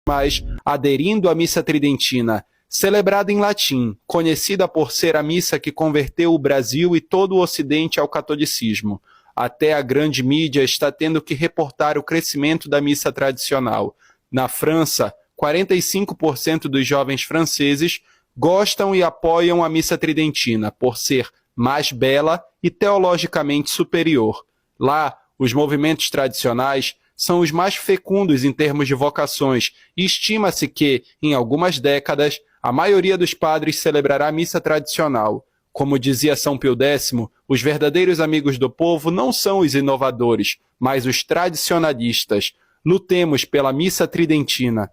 mais aderindo à missa tridentina, celebrada em latim, conhecida por ser a missa que converteu o Brasil e todo o Ocidente ao catolicismo. Até a grande mídia está tendo que reportar o crescimento da missa tradicional. Na França, 45% dos jovens franceses gostam e apoiam a missa tridentina, por ser mais bela e teologicamente superior. Lá, os movimentos tradicionais são os mais fecundos em termos de vocações e estima-se que, em algumas décadas, a maioria dos padres celebrará a missa tradicional. Como dizia São Pio X, os verdadeiros amigos do povo não são os inovadores, mas os tradicionalistas. Lutemos pela missa tridentina.